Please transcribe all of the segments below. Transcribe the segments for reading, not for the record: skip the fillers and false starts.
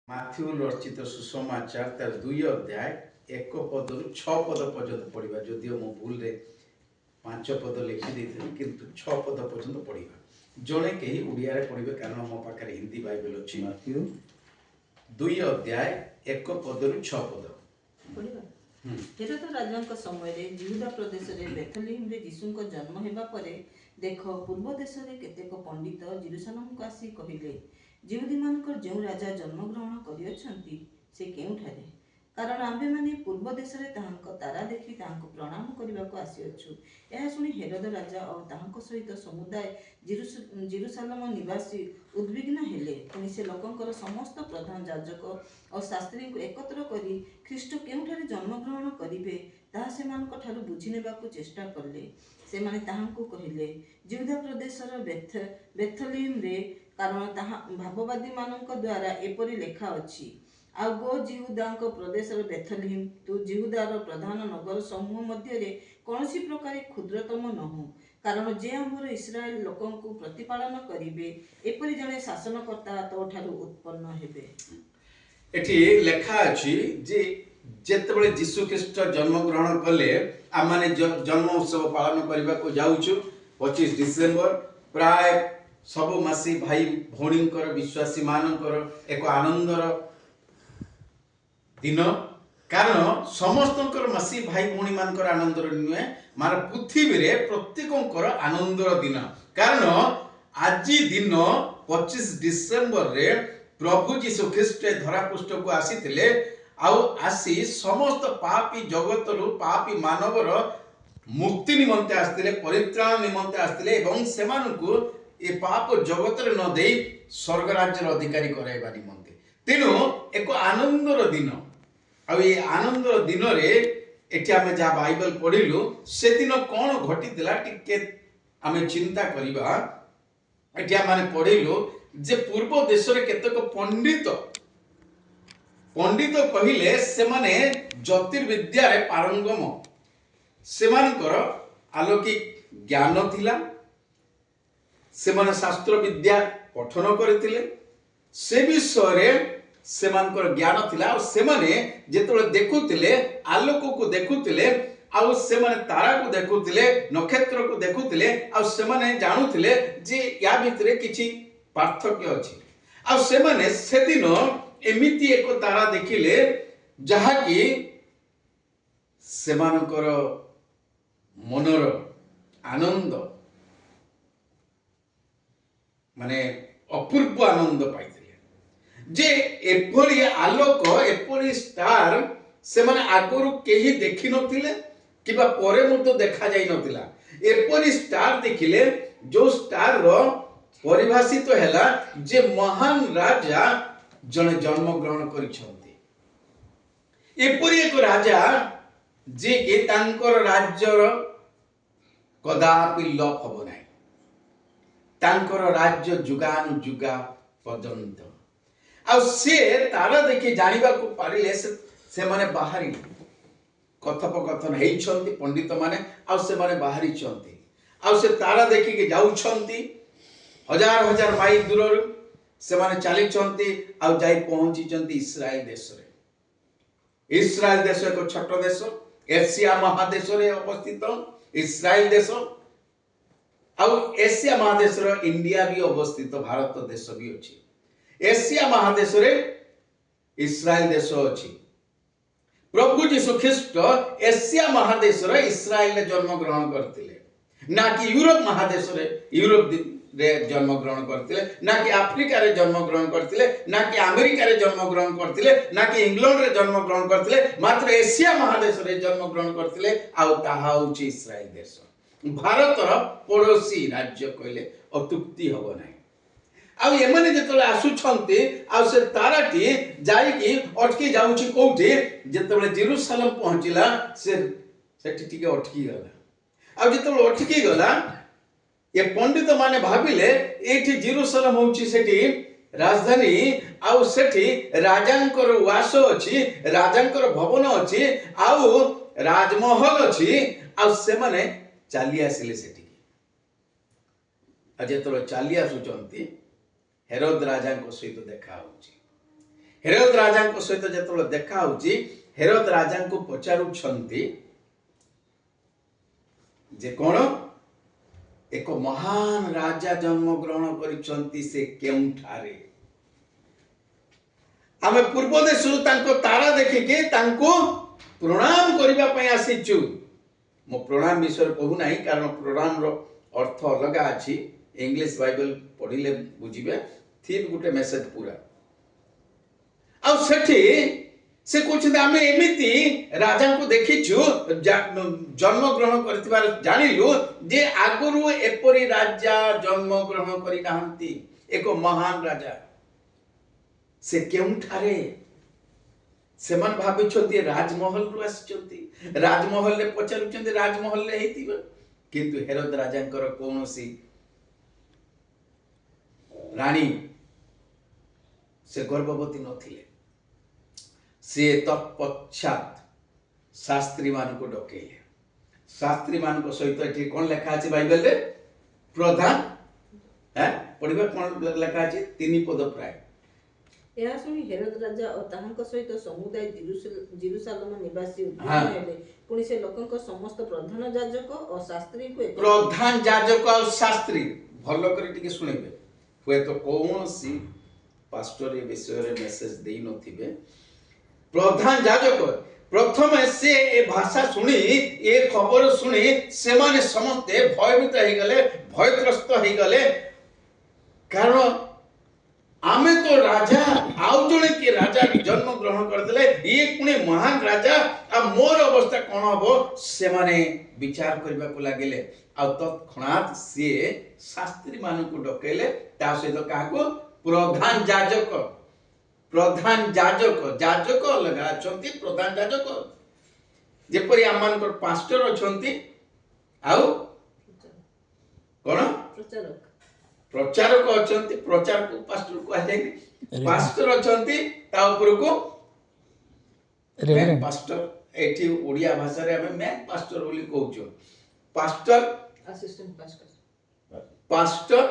Matthew ରଚିତ ସୁସମାଚାର ତାର 2 ଅଧ୍ୟାୟ 1 ପଦରୁ 6 ପଦ ପର୍ଯ୍ୟନ୍ତ ପଢ଼ିବା। ଯଦିଓ ମୁଁ ଭୁଲରେ 5 ପଦ ଲେଖିଦେଇଥିଲି, କିନ୍ତୁ 6 ପଦ ପର୍ଯ୍ୟନ୍ତ ପଢ଼ିବା। ଜଣେ କେହି ଓଡ଼ିଆରେ ପଢ଼ିବେ, କାରଣ ମୋ ପାଖରେ ହିନ୍ଦୀ ବାଇବେଲ ଅଛି। ମାଥ୍ୟୁ 2 ଅଧ୍ୟାୟ 1 ପଦରୁ 6 ପଦ ପଢ଼ିବା। ହେରୋଦ ରାଜାଙ୍କ ସମୟରେ ଜିହୁଦା ପ୍ରଦେଶରେ ବେଥଲେହେମରେ ଯୀଶୁଙ୍କ ଜନ୍ମ ହେବା ପରେ ଦେଖ, ପୂର୍ବ ଦେଶରେ କେତେକ ପଣ୍ଡିତ ଜେରୁସାଲେମକୁ ଆସି କହିଲେ, ଯିହୁଦୀମାନଙ୍କର ଯେଉଁ ରାଜା ଜନ୍ମଗ୍ରହଣ କରିଅଛନ୍ତି ସେ କେଉଁଠାରେ? କାରଣ ଆମ୍ଭେମାନେ ପୂର୍ବ ଦେଶରେ ତାହାଙ୍କ ତାରା ଦେଖି ତାହାଙ୍କୁ ପ୍ରଣାମ କରିବାକୁ ଆସିଅଛୁ। ଏହା ଶୁଣି ହେରୋଦ ରାଜା ଓ ତାହାଙ୍କ ସହିତ ସମୁଦାୟ ଜେରୁସାଲେମ ନିବାସୀ ଉଦ୍ବିଗ୍ନ ହେଲେ। ପୁଣି ସେ ଲୋକଙ୍କର ସମସ୍ତ ପ୍ରଧାନ ଯାଜକ ଓ ଶାସ୍ତ୍ରୀଙ୍କୁ ଏକତ୍ର କରି ଖ୍ରୀଷ୍ଟ କେଉଁଠାରେ ଜନ୍ମଗ୍ରହଣ କରିବେ ତାହା ସେମାନଙ୍କ ଠାରୁ ବୁଝି ନେବାକୁ ଚେଷ୍ଟା କଲେ। ସେମାନେ ତାହାଙ୍କୁ କହିଲେ, ଜିହୁଦା ପ୍ରଦେଶର ବେଥଲେହେମରେ, କାରଣ ତାହା ଭାବବାଦୀମାନଙ୍କ ଦ୍ୱାରା ଏପରି ଲେଖା ଅଛି, ଆଉ ଗୋ ଜିହୁଦାଙ୍କ ପ୍ରଦେଶର ବେଥଲେହେମ, ତୁ ଜିହୁଦାର ପ୍ରଧାନ ନଗର ସମୂହ ମଧ୍ୟରେ କୌଣସି ପ୍ରକାର କ୍ଷୁଦ୍ରତମ ନୋହୁ, କାରଣ ଯେ ଆମର ଇସ୍ରାଏଲ ଲୋକଙ୍କୁ ପ୍ରତିପାଳନ କରିବେ, ଏପରି ଜଣେ ଶାସନକର୍ତ୍ତା ତୋ ଠାରୁ ଉତ୍ପନ୍ନ ହେବେ। ଏଠି ଲେଖା ଅଛି ଯେ ଯେତେବେଳେ ଯୀଶୁ ଖ୍ରୀଷ୍ଟ ଜନ୍ମଗ୍ରହଣ କଲେ, ଆମମାନେ ଜନ୍ମ ଉତ୍ସବ ପାଳନ କରିବାକୁ ଯାଉଛୁ 25 ଡିସେମ୍ବର। ପ୍ରାୟ ସବୁ ମାସୀ ଭାଇ ଭଉଣୀଙ୍କର, ବିଶ୍ୱାସୀ ମାନଙ୍କର ଏକ ଆନନ୍ଦର ଦିନ। କାରଣ ସମସ୍ତଙ୍କର ମାସୀ ଭାଇ ଭଉଣୀ ମାନଙ୍କର ଆନନ୍ଦର ନୁହେଁ, ମାନେ ପୃଥିବୀରେ ପ୍ରତ୍ୟେକଙ୍କର ଆନନ୍ଦର ଦିନ। କାରଣ ଆଜି ଦିନ 25 ଡିସେମ୍ବରରେ ପ୍ରଭୁ ଯୀଶୁ ଖ୍ରୀଷ୍ଟ ଧରାପୃଷ୍ଠକୁ ଆସିଥିଲେ, ଆଉ ଆସି ସମସ୍ତ ପାପୀ ଜଗତରୁ, ପାପୀ ମାନବର ମୁକ୍ତି ନିମନ୍ତେ ଆସିଥିଲେ, ପରିତ୍ରାଣ ନିମନ୍ତେ ଆସିଥିଲେ, ଏବଂ ସେମାନଙ୍କୁ ଏ ପାପ ଜଗତରେ ନ ଦେଇ ସ୍ୱର୍ଗ ରାଜ୍ୟର ଅଧିକାରୀ କରାଇବା ନିମନ୍ତେ। ତେଣୁ ଏକ ଆନନ୍ଦର ଦିନ। ଆଉ ଏ ଆନନ୍ଦର ଦିନରେ ଏଠି ଆମେ ଯାହା ବାଇବେଲ ପଢିଲୁ, ସେଦିନ କ'ଣ ଘଟିଥିଲା ଟିକେ ଆମେ ଚିନ୍ତା କରିବା। ଏଠି ଆମେ ପଢିଲୁ ଯେ ପୂର୍ବ ଦେଶରେ କେତେକ ପଣ୍ଡିତ କହିଲେ ସେମାନେ ଜ୍ୟୋତିର୍ବିଦ୍ୟାରେ ପାରଙ୍ଗମ, ସେମାନଙ୍କର ଆଲୌକିକ ଜ୍ଞାନ ଥିଲା, ସେମାନେ ଶାସ୍ତ୍ର ବିଦ୍ୟା ପଠନ କରିଥିଲେ, ସେ ବିଷୟରେ ସେମାନଙ୍କର ଜ୍ଞାନ ଥିଲା। ଆଉ ସେମାନେ ଯେତେବେଳେ ଦେଖୁଥିଲେ, ଆଲୋକକୁ ଦେଖୁଥିଲେ, ଆଉ ସେମାନେ ତାରାକୁ ଦେଖୁଥିଲେ, ନକ୍ଷତ୍ରକୁ ଦେଖୁଥିଲେ, ଆଉ ସେମାନେ ଜାଣୁଥିଲେ ଯେ ୟା ଭିତରେ କିଛି ପାର୍ଥକ୍ୟ ଅଛି। ଆଉ ସେମାନେ ସେଦିନ ଏମିତି ଏକ ତାରା ଦେଖିଲେ ଯାହାକି ସେମାନଙ୍କର ମନର ଆନନ୍ଦ, ମାନେ ଅପୂର୍ବ ଆନନ୍ଦ ପାଇଥିଲେ ଯେ ଏଭଳି ଆଲୋକ, ଏପରି ଷ୍ଟାର ସେମାନେ ଆଗରୁ କେହି ଦେଖିନଥିଲେ କିମ୍ବା ପରେ ମଧ୍ୟ ଦେଖାଯାଇ ନଥିଲା। ଏପରି ଷ୍ଟାର ଦେଖିଲେ ଯୋଉ ଷ୍ଟାରର ପରିଭାଷିତ ହେଲା ଯେ ମହାନ ରାଜା ଜଣେ ଜନ୍ମଗ୍ରହଣ କରିଛନ୍ତି। ଏପରି ଏକ ରାଜା ଯେ କି ତାଙ୍କର ରାଜ୍ୟର କଦାପି ଲୋପ ହବ ନାହିଁ, ତାଙ୍କର ରାଜ୍ୟ ଯୁଗାନୁଯୁଗା ପର୍ଯ୍ୟନ୍ତ। ଆଉ ସେ ତାରା ଦେଖି ଜାଣିବାକୁ ପାରିଲେ, ସେମାନେ ବାହାରିଲେ, କଥୋପକଥନ ହେଇଛନ୍ତି ପଣ୍ଡିତ ମାନେ, ଆଉ ସେମାନେ ବାହାରିଛନ୍ତି, ଆଉ ସେ ତାରା ଦେଖିକି ଯାଉଛନ୍ତି। ହଜାର ହଜାର ମାଇଲ ଦୂରରୁ ସେମାନେ ଚାଲିଛନ୍ତି, ଆଉ ଯାଇ ପହଞ୍ଚିଛନ୍ତି ଇସ୍ରାଏଲ ଦେଶରେ। ଇସ୍ରାଏଲ ଦେଶ ଏକ ଛୋଟ ଦେଶ, ଏସିଆ ମହାଦେଶରେ ଅବସ୍ଥିତ ଇସ୍ରାଏଲ ଦେଶ। ଆଉ ଏସିଆ ମହାଦେଶର ଇଣ୍ଡିଆ ବି ଅବସ୍ଥିତ, ଭାରତ ଦେଶ ବି ଅଛି। ଏସିଆ ମହାଦେଶରେ ଇସ୍ରାଏଲ ଦେଶ ଅଛି। ପ୍ରଭୁ ଯୀଶୁ ଖ୍ରୀଷ୍ଟ ଏସିଆ ମହାଦେଶର ଇସ୍ରାଏଲରେ ଜନ୍ମଗ୍ରହଣ କରିଥିଲେ, ନା କି ୟୁରୋପ ମହାଦେଶରେ, ୟୁରୋପରେ ଜନ୍ମଗ୍ରହଣ କରିଥିଲେ, ନା କି ଆଫ୍ରିକାରେ ଜନ୍ମଗ୍ରହଣ କରିଥିଲେ, ନା କି ଆମେରିକାରେ ଜନ୍ମଗ୍ରହଣ କରିଥିଲେ, ନା କି ଇଂଲଣ୍ଡରେ ଜନ୍ମଗ୍ରହଣ କରିଥିଲେ, ମାତ୍ର ଏସିଆ ମହାଦେଶରେ ଜନ୍ମଗ୍ରହଣ କରିଥିଲେ। ଆଉ ତାହା ହେଉଛି ଇସ୍ରାଏଲ ଦେଶ, ଭାରତର ପଡ଼ୋଶୀ ରାଜ୍ୟ କହିଲେ ଅତ୍ୟୁକ୍ତି ହବ ନାହିଁ। ଆଉ ଏମାନେ ଯେତେବେଳେ ଆସୁଛନ୍ତି, ଆଉ ସେ ତାରାଟି ଯାଇକି ଅଟକି ଯାଉଛି କୋଉଠି? ଯେତେବେଳେ ଜେରୁସାଲେମ ପହଞ୍ଚିଲା, ସେଠି ଟିକେ ଅଟକି ଗଲା। ଆଉ ଯେତେବେଳେ ଅଟକି ଗଲା, ଏ ପଣ୍ଡିତ ମାନେ ଭାବିଲେ ଏଇଠି ଜେରୁସାଲେମ ହଉଛି ସେଠି ରାଜଧାନୀ, ଆଉ ସେଠି ରାଜାଙ୍କର ଉଆସ ଅଛି, ରାଜାଙ୍କର ଭବନ ଅଛି, ଆଉ ରାଜମହଲ ଅଛି। ଆଉ ସେମାନେ ଚାଲି ଆସିଲେ ସେଠିକି। ଆଉ ଯେତେବେଳେ ଚାଲି ଆସୁଛନ୍ତି, ହେରୋଦ ରାଜାଙ୍କ ସହିତ ଦେଖା ହଉଛି। हेरोद राजा सहित जो देखा होची हेरोद राजा को पचारुछंती जे कौन एक महान राजा जन्म ग्रहण करिसंती से केउठारे आमे पूर्व देशरु तांको तारा देखिके तांको प्रणाम करिबा पई आसीचु मो प्रणाम विषय कहू नाही कारण प्रणाम रो अर्थ अलग अछि इंग्लिश बाइबल पढ़िले बुझिबे थीम गुटे मेसेज पूरा आ सेठी से कहते आम एमती राजा को देखीचु जन्म ग्रहण कर जानिलु जे आगुरु एपरी राजा जन्म ग्रहण करि नाहंती एक महान राजा से केउठारे से मन भाबिछंती राजमहल रु आसिछंती राजमहल रे पचारुछंती राजमहल रे हेतिबो किंतु हेरोद राजांकर कोनोसी रानी से गर्भवती नथिले से तत्पश्चात शास्त्री मान को डकेले शास्त्री मान को सहित एठी कोन लेखा अछि बाइबल रे प्रधान पढ़िबा कोन लेखा अछि तीन पद प्राय ଏହା ଶୁଣି ହେରୋଦ ରାଜା ଓ ତାହାଙ୍କ ସହିତ ସମୁଦାୟ ଜିରୁସାଲମ ନିବାସୀ ଉଦ୍ବିଗ୍ନ ହେଲେ ପୁଣି ସେ ଲୋକଙ୍କ ସମସ୍ତ ପ୍ରଧାନ ଯାଜକ ଓ ଶାସ୍ତ୍ରୀଙ୍କୁ ପ୍ରଧାନ ଯାଜକ ଆଉ ଶାସ୍ତ୍ରୀ ଭଲ କରି ଟିକେ ଶୁଣିବେ ହୁଏ ତ କୌଣସି ପାଷ୍ଟର ଏ ବିଷୟରେ ମେସେଜ ଦେଇ ନଥିବେ प्रधान जाजक प्रथम से ए भाषा सुनी ए खबर सुनी से माने समस्ते भयभीत हो गले भयग्रस्त हो गले कारण आमे तो राजा आउ जने के राजा जन्म ग्रहण करदले ये पुणे महान राजा आ मोर अवस्था कोन हबो से माने विचार करबा को लागिले आ तत्क्षणात से शास्त्री मान को डकेले ता सहित काको प्रधान जाजक जाजक लगा अछंती प्रधान जाजक जेपरि आमान को पास्टर अछंती आउ कोन प्रचारक अछंती प्रचार को पास्टर को आ जाय पास्टर अछंती ता ऊपर को मेन पास्टर एठी ओडिया भाषा रे हमें मेन पास्टर बोली कहउछो pastor assistant pastor pastor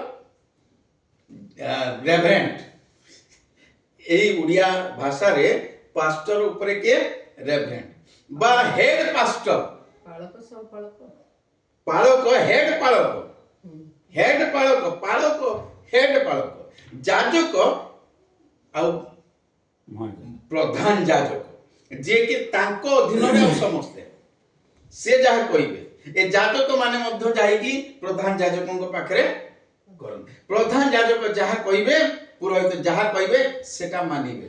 reverend ए उड़िया भाषा रे पास्टर ऊपर के रेवरेंट बा हेड पास्टर पालक सब पालक हेड पालक हेड पालक जाजक आ प्रधान जाजक जे कि तांको अधीन रे समस्ते से जहा कहिबे ए जाजक माने मध्य जाईकी प्रधान जाजकଙ୍କ पाखरे करन प्रधान जाजक जहा कहिबे पुरोहित जहा कहिबे सेटा मानिबे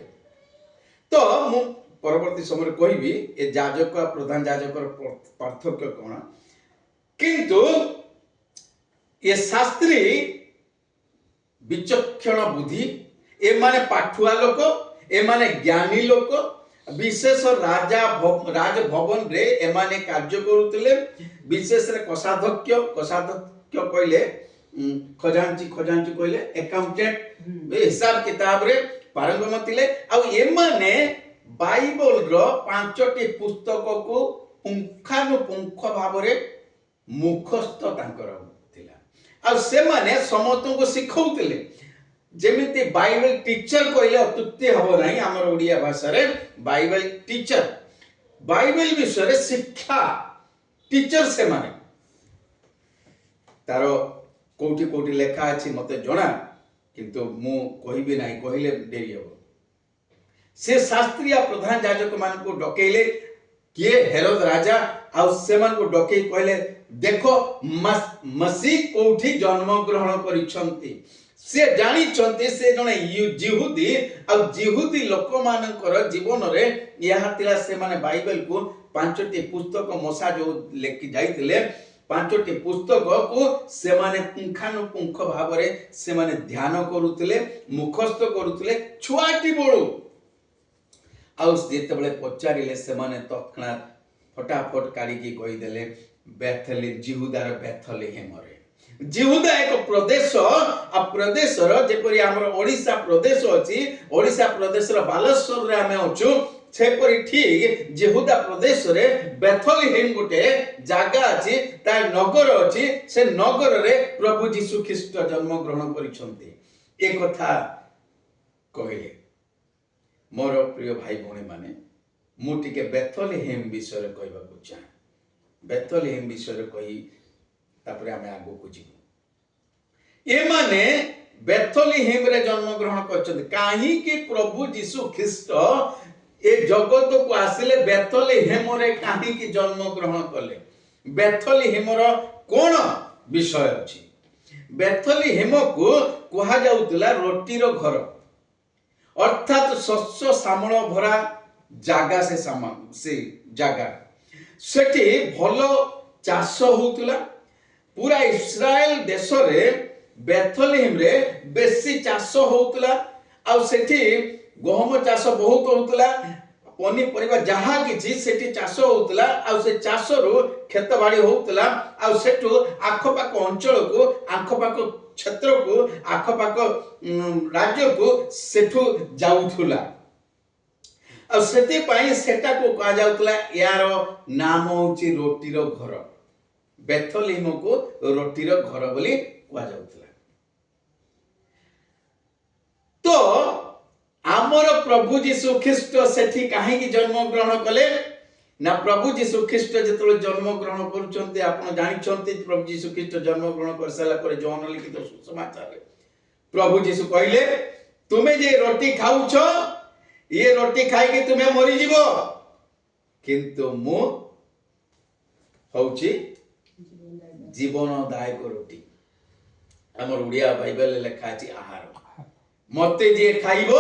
तो मु परवर्ती समय कहिबी ए जाजक आ प्रधान जाजकर पार्थक्य कोन किंतु ये शास्त्री विचक्षण बुद्धि ए माने पाठुआ लोक ए माने ज्ञानी लोक विशेष राजा राज भवन रे ए माने कार्य करूतले विशेष रे कोषाध्यक्ष कहले खजांची कहले अकाउंटेंट हिसाब किताब रे पारंगम थिले आ ए माने बाइबल रो पांचटी पुस्तक को पुंखानुपुंख भाव रे मुखस्थ तांकर थिला आ से माने समस्त को सिखौतले जेमिति बाइबल टीचर कहले अत्युक्ति हबो नाही हमर ओडिया भाषा रे बाइबल टीचर बाइबल विषय रे शिक्षा टीचर से माने तारो कोठी कोठी लेखा अछि मते जणा किंतु मु कहिबे नाही कहिले देरी हबो से शास्त्रीय प्रधान जाजक मान को डकेले के हेरोद राजा आ से मान को डके कहले देखो मसीह कोठी जन्म ग्रहण करिसंती से जानी चंती से जने जिहुदी आ जिहुदी लोक मानकर जीवन रे यहा तिला से माने बाइबल को पांचटी पुस्तक मोसा जो लेखि जाइतिले पांचटी पुस्तक को से माने पुंखानुपुंख भाव रे से माने ध्यान करूतिले मुखस्थ करूतिले छुआटी बोलू आ जेतेबेले पचारिले से माने तत्क्षणात फटाफट काढी की कहि देले बेथलेम जिहुदार बेथलेहेम रे जिहुदा एक प्रदेश आ प्रदेशर जेपरि हमर ओडिसा प्रदेश अछि ओडिसा प्रदेशर बालेश्वर रे हमें अछु सेपरि ठीक जिहुदा प्रदेश रे बेथलेहेम गोटे जागा अछि ता नगर अछि से नगर रे प्रभु यीशु ख्रीष्ट जन्म ग्रहण करिसंती एक कथा कहिले मोर प्रिय भाई भौणी माने मु टिके बेथलेहेम विषय कहबाकू चाहे। बेथलेहेम विषय कही तापरे आमे आगो को जीवु। ए माने बेथलेहेम रे जन्म ग्रहण करछथि। काहे कि प्रभु यीशु ख्रीस्ट ए जगत को आसिले बेथलेहेम रे काहे कि जन्म ग्रहण कले। बेथलेहेम रो कोन विषय अछि। बेथलेहेम को कहा जाउतला रोटीर घर, अर्थात शस्य श्यामल भरा जागा से जागा सेठी भलो चाष होउतला। पूरा इस्राएल देश रे बेथलेहेम रे बेसी चाष होउतला। आ सेठी गहम चाष बहुत होउतला, पनीपरिबा जहा किछि सेठी चाष होउतला। आ से चाष रु खेत बाड़ी होउतला। आ सेठु आखपाख अंचल को, आखपाख क्षेत्र को, आखपाख राज्य को सेठु जाउथुला। आ सेते पाई सेटा को कहा जाउतला यार नाम होची रोटीर घर। बेथलेहेम को रोटीर घर बोली कहा जाउतला। तो आमर प्रभु यीशु ख्रीस्ट सेठी काहे की जन्म ग्रहण कले ना। प्रभु यीशु ख्रीस्ट जेतले जन्म ग्रहण करूचंती आपण जानिचंती। प्रभु यीशु ख्रीस्ट जन्म ग्रहण कर साला पर जौन लिखित सुसमाचार रे प्रभु यीशु कहले तुमे जे रोटी खाउछ ये रोटी खाई के तुमे मरि जीवो, किंतु मु होउची जीवनदायक रोटी। हमर उड़िया बाइबल लेखा अछि आहार। मते जे खाइबो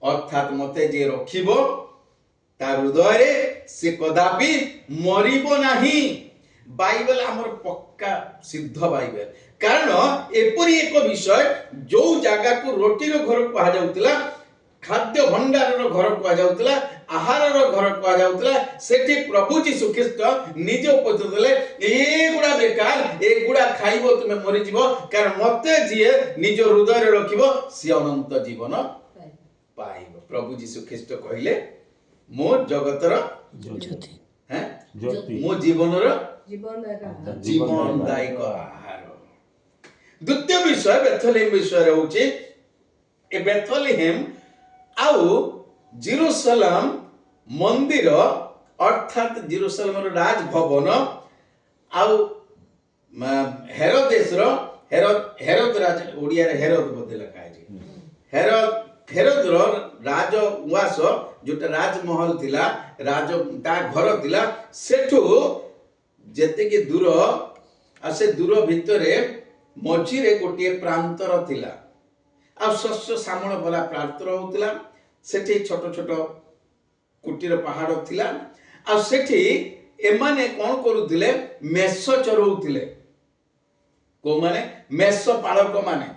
अर्थात मते जे रखिबो तार हृदय रे से कदापि मरिबो नाही। बाइबल हमर पक्का सिद्ध बाइबल। कारण एपरि एक विषय जो जागा को रोटीर घर कहा जाउतला, खाद्य भंडार रो घर कहा जाउतला, आहार रो घर कहा जाउतला, सेठी प्रभु यीशु ख्रीस्ट निजे उपदेश देले ए गुडा बेकार, ए गुडा खाइबो तुमे मरि जीवो। कारण मते जे निज हृदय रे रखिबो से अनंत जीवन पाइबो। प्रभु यीशु ख्रीस्ट कहिले मो जगतर ज्योति हैं ज्योति, मो जीवनर जीवनदायक आहार। द्वितीय विषय बेथलेहेम विषय होची। ए बेथलेहेम आउ जेरूशलेम मंदिर अर्थात जेरूशलेम राजभवन आउ हेरोदेश रो हेरोद राज ओडिया रे हेरोद बदे लिखा है। हेरोद रो राज उवास जोटा राजमहल थिला, राज ता घर थिला, सेठु जेते कि दूर आ से दूर भितरे मझी रे गोटे प्रांतर थिला। आ शस्य श्यामल भला प्रांतर होतिला। सेठी छोट छोट कुटीर पहाड़ थिला। आ सेठी एमाने कोन करूथिले मेष चरौथिले। को माने मेष पालक माने।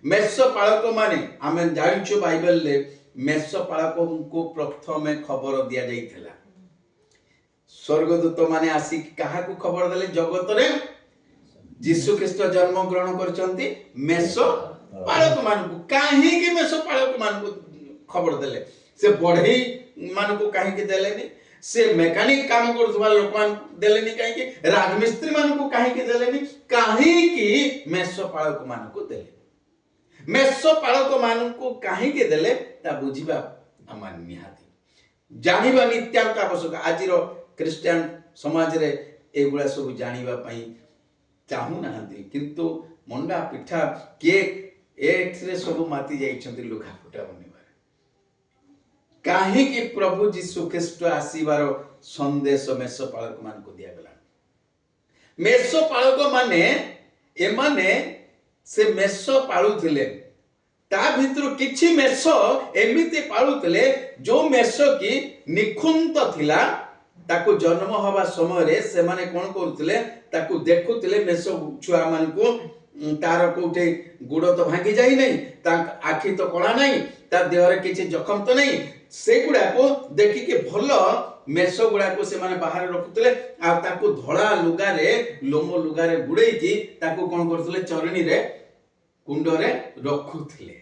मेष पालक माने आमे जानिछु बाइबल ले मेष पालक को प्रथमे खबर दिया जाइथिला। स्वर्गदूत माने आसी काहा को खबर देले जगत रे यीशु ख्रीस्ट जन्म ग्रहण करचंती मेष पालक मान को। काहे कि मेष पालक मान को खबर देले, से बढ़ई मान को काहे कि देलेनी, से मैकेनिक काम करथुवा लोक मान देलेनी, काहे कि राजमिस्त्री मान को काहे कि देलेनी, काहे कि मेष पालक मान को देले। मेष पालक मान को काहे कि देले ता बुझिबा आमान निहाती जानिबा नित्यांत आवश्यक। आज रो क्रिश्चियन समाज रे एगुला सब जानिबा पई चाहू नाहंती, किंतु मंडा पिठा केक एथरे सब माती जाइछंती लुखा फुटा बनिबार। काहे कि प्रभु यीशु ख्रीस्ट आसीबार संदेश मेष पालक मान को दिया गला। मेष पालक माने एमाने से मेष पाळुथिले। ता भितर किछि मेष एमिति पाळुथिले जो मेष की निखुंत थिला। ताको जन्म हवा समय रे से माने कोन करूथिले ताको देखुथिले मेष छुआ मान को तार कोठे गुड़ तो भांगी जाई नहीं, ता आखि तो कणा नहीं, ता देह रे किछि जखम तो नहीं, से गुडा को देखि के भलो मेष गुडा को से माने बाहर रखुथिले। आ ताको धळा लुगा रे लोम लुगा रे गुडै की ताको कोन करथले चरणी रे कुंड रे रखुथिले।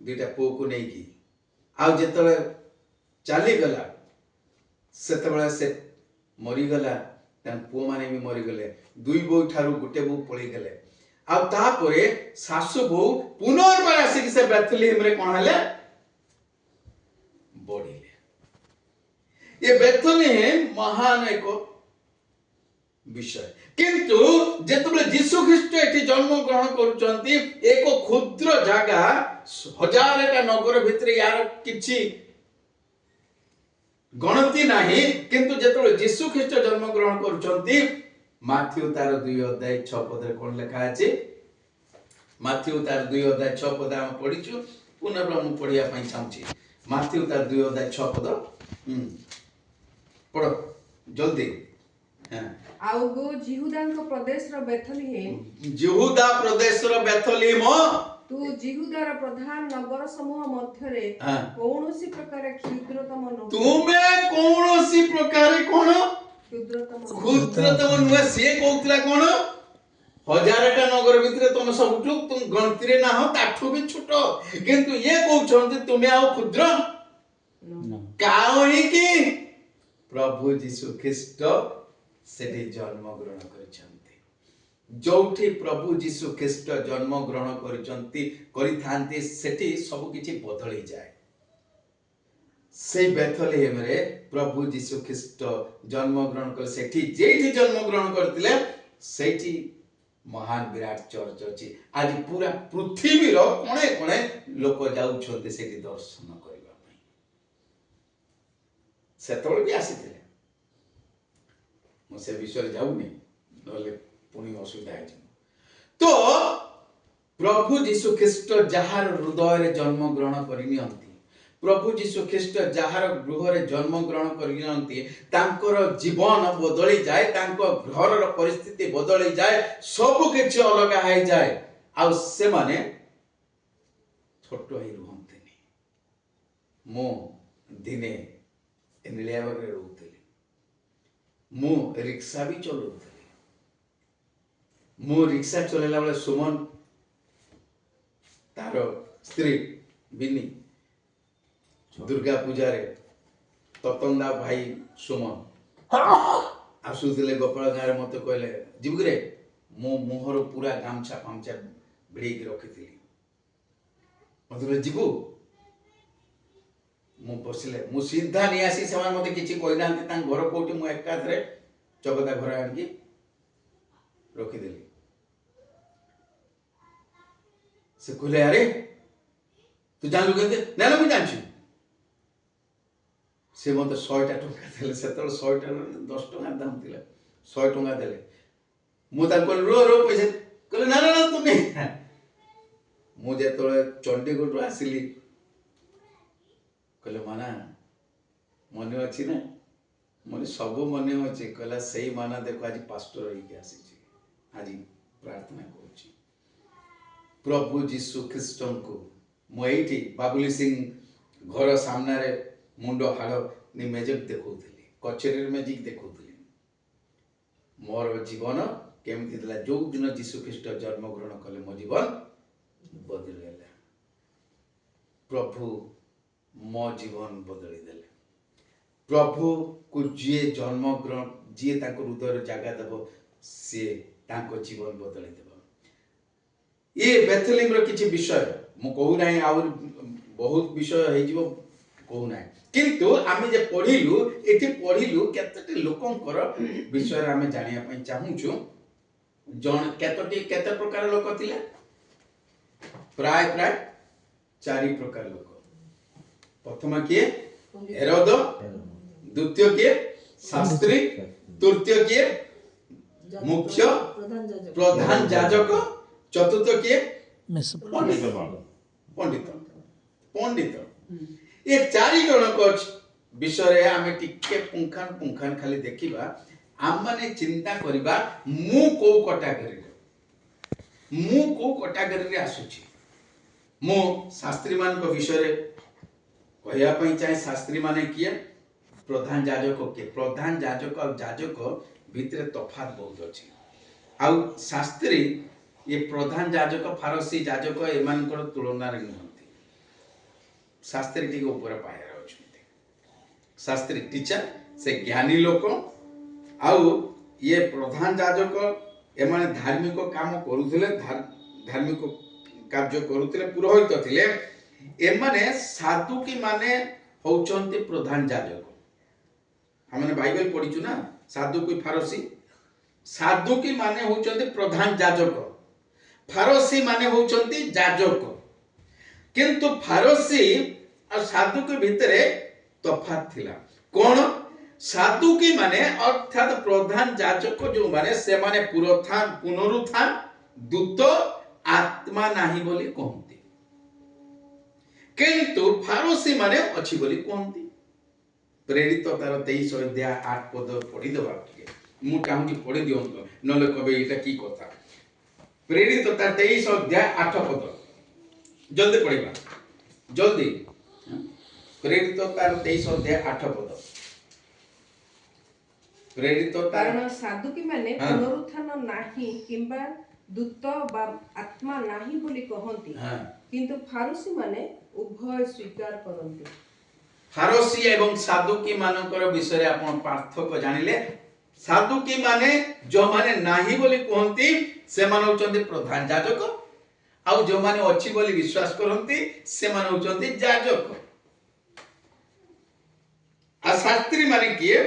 दुईटा पुओ को नहीं की आउ जेतले चली गला सेतबेले से मरीगला पुओ माने भी मरीगले दुई बो ठारू गोटे बो पड़ी गले आ तापरे सासु बो पुनर्बार आसिक से बेथलेहेम रे कोन हले बढ़िले ये बेथलेहेम महान एक विषय किंतु जेतबेले यीशु ख्रीष्ट एठी जन्म ग्रहण करूचंती एक क्षुद्र जागा हजारटा नगर भितरे यार किछि गणति नाही किंतु जेतबेले यीशु ख्रीष्ट जन्म ग्रहण करूचंती माथ्यू तार 2 अध्याय 6 पद रे कोन लिखा अछि माथ्यू तार 2 अध्याय 6 पद हम पढिछु पुनः हम पढिया पई चाहूची माथ्यू तार 2 अध्याय 6 पद पढो जल्दी हां आउगो जिहुदांक प्रदेशर बेथलेहेम जिहुदा प्रदेशर बेथलेहेम तू जिहुदार प्रधान नगर समूह मध्यरे कौनसी प्रकार क्षुद्रतम न तुमे कौनसी प्रकार कोन क्षुद्रतम नुहे से कहउतला कोन हजारटा नगर भितरे तुम सबठु तुम गणति रे ना हो ताठु भी छोट किंतु ये कहउछन्ते तुमे आ क्षुद्र काहे कि प्रभु यीशु ख्रीष्ट सेठी जन्म ग्रहण करिसंती जोठी प्रभु यीशु ख्रीष्ट जन्म ग्रहण करिथांती सेठी सब किछि बदली जाए से बेथलेहेम रे प्रभु यीशु ख्रीष्ट जन्म ग्रहण कर सेठी जेठी जन्म ग्रहण करथिले सेठी महान विराट चर्च अछि आज पूरा पृथ्वी रो कोणे कोणे लोक जाउछन्ते सेठी दर्शन करबा पई सेतोल भी आसीथिले मो से विषय जाउनी नले पुनी असुविधा है तो प्रभु यीशु ख्रीष्ट जहार हृदय रे जन्म ग्रहण करिनियंती प्रभु यीशु ख्रीष्ट जहार गृह रे जन्म ग्रहण करिनियंती तांकर जीवन बदली जाए तांको घर रो परिस्थिति बदली जाए सब किछ अलग है जाए आ से माने छोट ही रुहंतनी मो दिने निलियावर रे रहउतली मो रिक्शा भी चलउतली मो रिक्शा चलेला बेले सुमन तार स्त्री बिनी दुर्गा पूजा रे ततंदा भाई सुमन आसुतिले गोपाल गारे मते कहले जिबुरे मो मोहर पूरा गामछा पामछा भिड़ी के रखिथिली मते जिबु मो बसिले मो सीधा नि आसी समान मते किछि कइनांते तां घर कोठी मो एकाथरे चगदा घर आनकी रखी देली से कहले अरे तू जानलु केते ना ना मु जानछि से मते 100 टा टका देले सेतल 100 टा 10 टका दाम दिले 100 टका देले मु ता कहले रो रो पैसे कहले ना ना ना तू नहीं मु जेतले चंडीगढ़ रो आसिली कहले माना मने अछि ना मने सब मने अछि कहला सही माना देखो आज पास्टर होई के आसी छी आज प्रार्थना करूची प्रभु यीशु ख्रीष्टन को मोइठी बाबुली सिंह घर सामने रे मुंडो हाड़ नि मेजिक देखौथली कचेरी मेजिक देखौथली मोर जीवन केमति दिला जो दिन यीशु ख्रीष्ट जन्म ग्रहण कले मो जीवन बदल गेला प्रभु मो जीवन बदली देले प्रभु को जे जन्म ग्रहण जे ताको हृदय जागा देबो से ताको जीवन बदली देबो ये बेथलेहेम रो किछि विषय मु कहू नाही और बहुत विषय हे जिवो कहू नाही किंतु आमे जे पढिलु एठी पढिलु केतटे लोकंकर विषय आमे जानिया पई चाहूछु जण केते प्रकार लोक थिले प्राय 4 प्रकार लोक प्रथम के हेरोद द्वितीय के शास्त्री तृतीय के मुख्य प्रधान याजक चतुर्थ के पंडित पंडित ये 4 जन विषय आमे टिके पुंखान खाली देखिबा आम माने चिंता करिबा मु को कैटेगरी रे आसुची मु शास्त्री मान को विषय रे कहया पई चाहे शास्त्री माने किए प्रधान याजक और याजक भितरे तफात बहुत अछि आउ शास्त्री ये प्रधान याजक फारसी याजक एमानकर तुलना रे नहंती शास्त्री टी ऊपर पाया शास्त्री टीचर से ज्ञानी लोक आउ ये प्रधान याजक एमाने धार्मिक काम करुथिले धार्मिक कार्य करुथिले पुरोहित थिले एमाने साधुकी माने होचंती प्रधान याजक हमने बाइबल पढ़िछु ना साधुकी फारसी साधुकी माने होचंती प्रधान याजक फारसी माने होचंती याजक किंतु फारसी और साधुकी भितरे तफात थिला कोन साधुकी माने अर्थात प्रधान याजक जो माने से माने पुनरुत्थान दूत आत्मा नाही बोली कहंती किंतु फारसी माने अछि बोली कहंती प्रेरित तार 23 अध्याय 8 पद पढ़ी देबा के मु चाहूँ कि पढ़ी दियंतो नले कबे एटा की कथा प्रेरित तार 23 अध्याय 8 पद जल्दी पढ़िबा जल्दी प्रेरित तार 23 अध्याय 8 पद प्रेरित कारण साधुकी माने पुनरुत्थान नाही किंबा दूत बा आत्मा नाही बोली कहंती किंतु फारसी माने उभय स्वीकार करंती फारसी एवं साधुकी मानकर विषय आपण पार्थक्य जानिले साधुकी माने जो माने नाही बोली कहंती से माने होचंती प्रधान याजक आ जो माने अछि बोली विश्वास करंती से माने होचंती याजक आ शास्त्री माने किए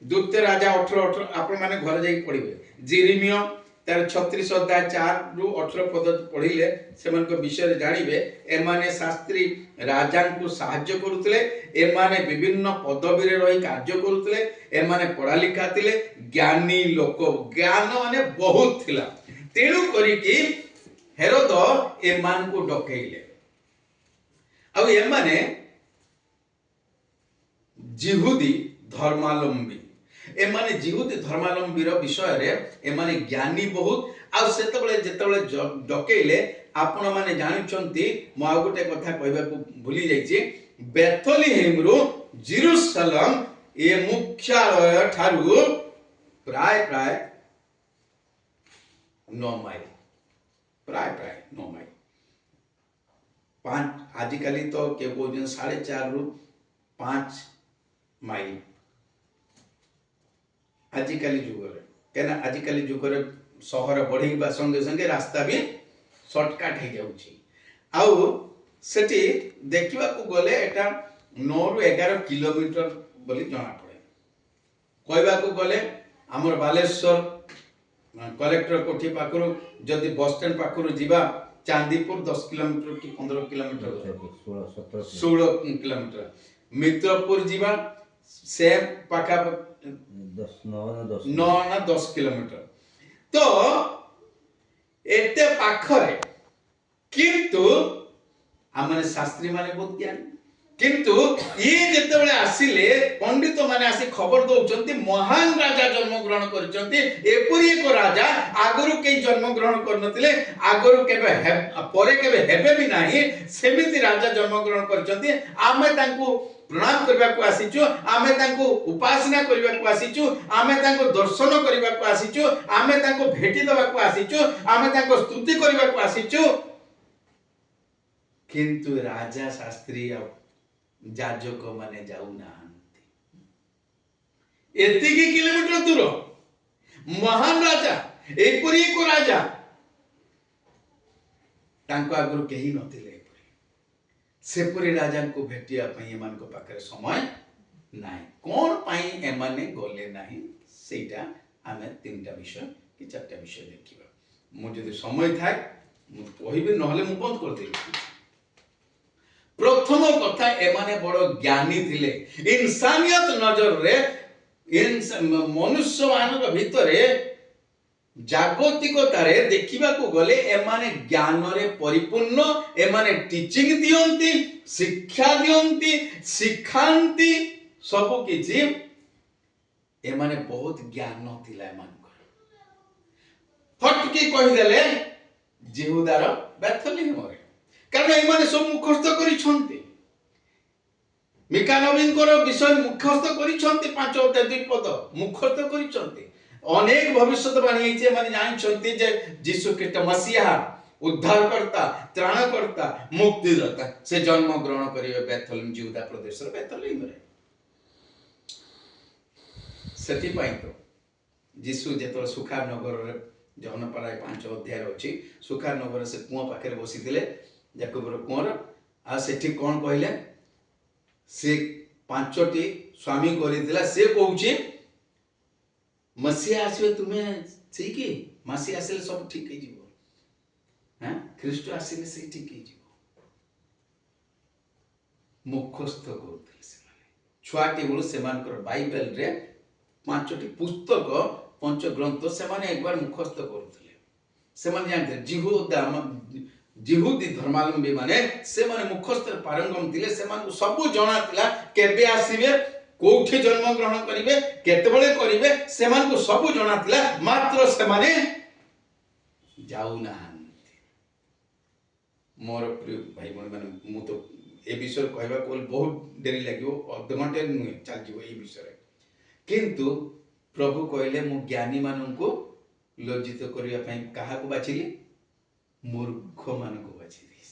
द्वितीय राजा 18 आपण माने घर जाई पढिबे जेरेमिया तार 36 अध्याय 4 रु 18 पद पढिले सेमन को विषय जानिबे ए माने शास्त्री राजा को सहाय्य करूतले ए माने विभिन्न पदवी रे रही कार्य करूतले ए माने पढ़ा लिखा थिले ज्ञानी लोक ज्ञान माने बहुत थिला तेणु करी कि हेरोद ए मान को डकेइले आ ए माने जिहुदी धर्मावलंबी एमाने जिहुदी धर्मावलंबी विषय रे एमाने ज्ञानी बहुत आ सेतबेले जेतबेले डकेइले आपण माने जानिछंती म आ गोटे कथा कहबा को भूली जाईची बेथलेहेम रु जेरूशलेम ए मुख्यालय ठारू प्राय 9 माइल प्राय 9 माइल 5 आजिकाली तो के कोजन 4.5 रु 5 माइल आजिकाली जुग रे केना आजिकाली जुग रे शहर बढ़ीबा संगे संगे रास्ता भी शॉर्टकट हे जाउची आउ सेठी देखिबा को गले एटा 9 रु 11 किलोमीटर बोली जणा पड़े कहबा को गले हमर बालेश्वर कलेक्टर कोठी पाखरु जदी बस स्टैंड पाखरु जीवा चांदीपुर 10 किलोमीटर कि 15 किलोमीटर 16 किलोमीटर मित्रपुर जीवा से पाखा 10 किलोमीटर तो एते पाखरे किंतु हमने शास्त्री माने बहुत ज्ञान किंतु ये जेतेबेले आसिले पंडित माने आसी खबर दउचंती महान राजा जन्म ग्रहण करचंती एपरी एक राजा आगरु के जन्म ग्रहण करनतिले आगरु केबे परे केबे हेबे भी नाही सेमिति राजा जन्म ग्रहण करचंती आमे तांकू प्रणाम करबा को आसीचु आमे तांको उपासना करबा को आसीचु आमे तांको दर्शन करबा को आसीचु आमे तांको भेटी देबा को आसीचु आमे तांको स्तुति करबा को आसीचु किंतु राजा शास्त्री याजक माने जाऊ नाहंती एतिकी किलोमीटर दूर महान राजा एपरी को राजा तांको आगुरु केही नथिले सेपरी राजा को भेटिया पई एमान को पाखरे समय नाही कोन पई एमाने गले नाही सेटा आमे तीनटा विषय कि चारटा विषय देखिबा मु जदि समय थाए मु कहिबे नहले मु बंद कर देबी प्रथम कथा एमाने बड़ ज्ञानी थिले इंसानियत नजर रे मनुष्य मानक भितरे जागतिकतारे देखिबा को गले एमाने ज्ञान रे परिपूर्ण एमाने टीचिंग दियंती शिक्षा दियंती सिखांती सब किछि एमाने बहुत ज्ञान थिला एमान फटकी कहि देले जिहुदार बेथलेहेम रे कारण एमाने सब मुखस्थ करिछंती मिका नबीन को विषय मुखस्थ करिछंती 5 अध्याय 2 पद मुखस्थ करिछंती अनेक भविष्यवाणी माने जानछंती जे यीशु ख्रीष्ट मसीहा उद्धारकर्ता त्राणकर्ता मुक्तिदाता से जन्म ग्रहण करिवे बेथलेम जिहुदा प्रदेश बेथलेम रे सेति पाई तो जीशु जेतो सुखार नगर रे जौन पराय 5 अध्याय अछि सुखार नगर से कुआं पाखे बसी थिले याकूबर कुआंर आ सेठी कोन कहले से 5टी स्वामी करिथिला से कहूची मसीहा आसीबे तुमे ठीक कि मसीहा आसीले सब ठीक हे जीवो हां ख्रीष्ट आसीले से ठीक हे जीवो मुखस्थ करथिले से माने छुआटी गुलो सेमानकर बाइबल रे 5टी पुस्तक पंच ग्रंथ से माने एक बार मुखस्थ करथिले से माने जानते जिहुदी धर्मावलंबी माने से माने मुखस्थ पारंगम थिले से माने सब जणा थिला केबे आसीबे कोठी जन्म ग्रहण करिवे केतेबेले करिवे से माने सब जणा थिला मात्र से माने जाऊ ना मोर प्रिय भाई बहन माने मु तो ए विषय कहबा कोल बहुत देरी लागियो अधघंटे नुहे चल जीवो ए विषय किंतु प्रभु कहले मु ज्ञानी माननको लज्जित करिया पई काहा को बाचिली मूर्ख मानको बाछि दिस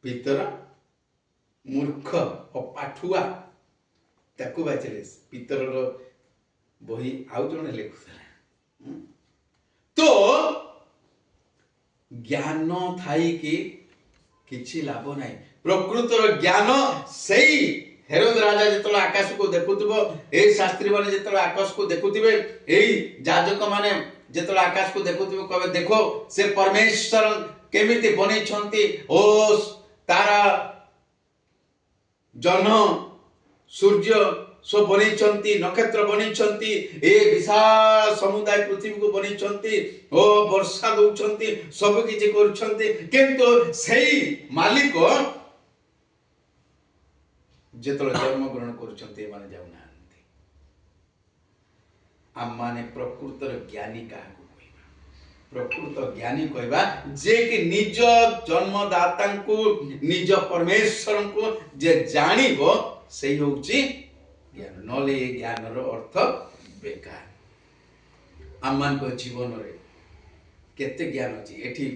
पितर मूर्ख अपाठुआ ताकू बाचिले पितर रो बही आउ जने लेखुथला तो ज्ञान थाई कि किछि लाभ नाही प्रकृतर ज्ञान सेई हेरोद राजा जेतलो आकाश को देखुतबो ए शास्त्री माने जेतलो आकाश को देखुतिबे एई याजक माने जेतलो आकाश को देखुतिबे कबे देखो से परमेश्वर केमिति बनै छंती ओ तारा जन सूर्य सो बनै छंती नक्षत्र बनै छंती ए विशाल समुदाय पृथ्वी को बनै छंती ओ वर्षा दउ छंती सब किछि कर छंती किंतु सेई मालिक जेतलो जन्म ग्रहण करूछन्ते माने जाउ नांती आम माने प्रकृतर ज्ञानी काहाकू कहबा प्रकृत ज्ञानी कहबा जे कि निज जन्मदाता को निज परमेश्वर को जे जानिबो सेही होउची ज्ञान नले ज्ञान रो अर्थ बेकार आम मान को जीवन रे केते ज्ञान अछि एठी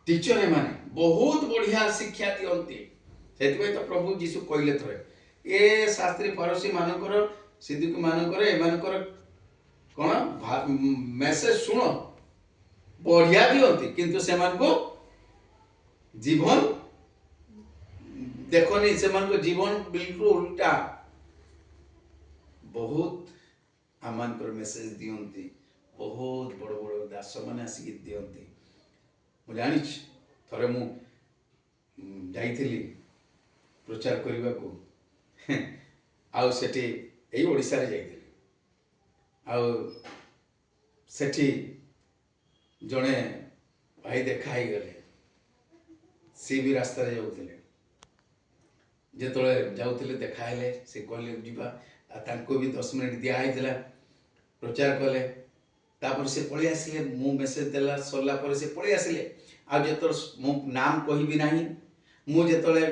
टीचर माने बहुत बढ़िया शिक्षा दियंती सेति तो प्रभु जीशु कहले थरे ए शास्त्री फरीसी मानकर सिद्धिक मानकर ए मानकर कोन मेसेज सुनो बढ़िया दियंती किंतु से मान को जीवन देखोनी से मान को जीवन बिल्कुल उल्टा बहुत आमान पर मेसेज दियंती बहुत बड़ बड़ दास माने आसी दियंती मु जानि थरे मु जाईथिली प्रचार करने को आउ सेठी एई ओडिसा रे जाईथिले आउ सेठी जणे भाई देखा ही गले सी भी रास्ता रे जाउथिले जेतले जाउथिले देखा हेले से कहले जीवा तांको भी 10 मिनिट दिया आइथिला प्रचार कले तापर से पळी आसिले मु मेसेज देला सरला पर से पळी आसिले आ जेतर मु नाम कहि भी नाही मु जेतले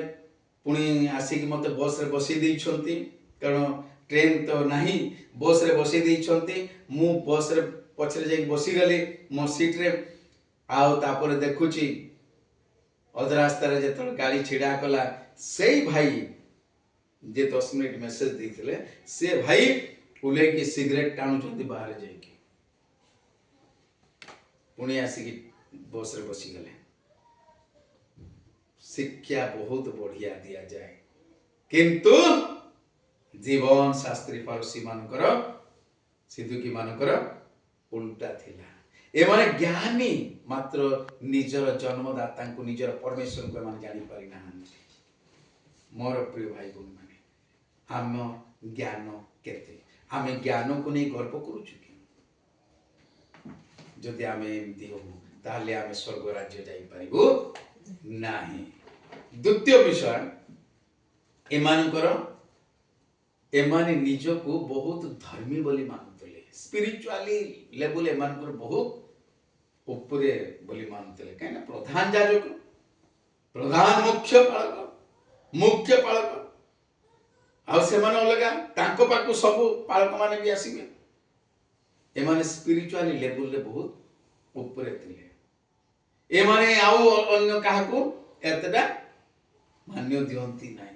पुणी आसिक मत बस रे बसी दै छंती कारण ट्रेन तो नहीं बस रे बसी दै छंती मु बस रे पछरे जाई बसी गली मो सीट रे आउ तापर देखुची अध रास्ता रे जेतल गाड़ी छिड़ा कला सेई भाई जे 10 मिनिट मेसेज देथिले से भाई उले की सिगरेट टाणु छंती बाहर जाई की पुणी आसिक बस रे बसी गले शिक्षा बहुत बढ़िया दिया जाए किंतु जीवन शास्त्री फरीसी मानकर सिद्धुकी मानकर उल्टा थिला ए माने ज्ञानी मात्र निजर जन्मदाता को निजर परमेश्वर को माने जानि पारि ना मोर प्रिय भाई बहन माने हम ज्ञान केते हमें ज्ञान को नहीं गर्व करूछु कि जदि हमें एमती हो ताले हमें स्वर्ग राज्य जाई पारिबो नाही द्वितीय विषय एमाने निज को बहुत धर्मी बोली मानुतले स्पिरिचुअली लेवल एमानकर बहुत ऊपरे बोली मानुतले कहना प्रधान याजक प्रधान मुख्य पालक आ से माने अलगा तांको पाकु सब पालक माने भी आसीबे एमाने स्पिरिचुअली लेवल रे बहुत ऊपरे थिले एमाने आउ अन्य काहाकू एतटा मान्य दियंती नाही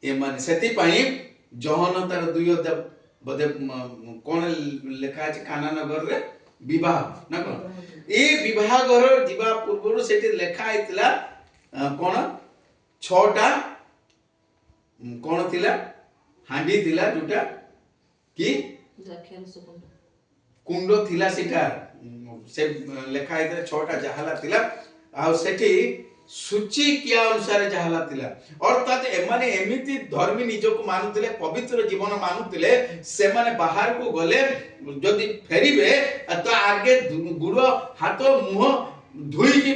एमाने सेति पाई जहन तार दुई बोधे कौन लेखा अछि काना नगर रे विवाह ना कौन ए विवाह घर जीवा पूर्व से लेखा आइतिला कौन छटा कौन थिला हांडी थिला जोटा कि कुंड थिला सिटा से लेखा आइतिला छटा जहाला थिला आ सेठी सूची किया अनुसार जहाला थिला अर्थात एमाने एमिति धर्मी निजको मानुतिले पवित्र जीवन मानुतिले से माने बाहर को गले जदि फेरिबे तो आगे गुड़ हाथ मुह धुई की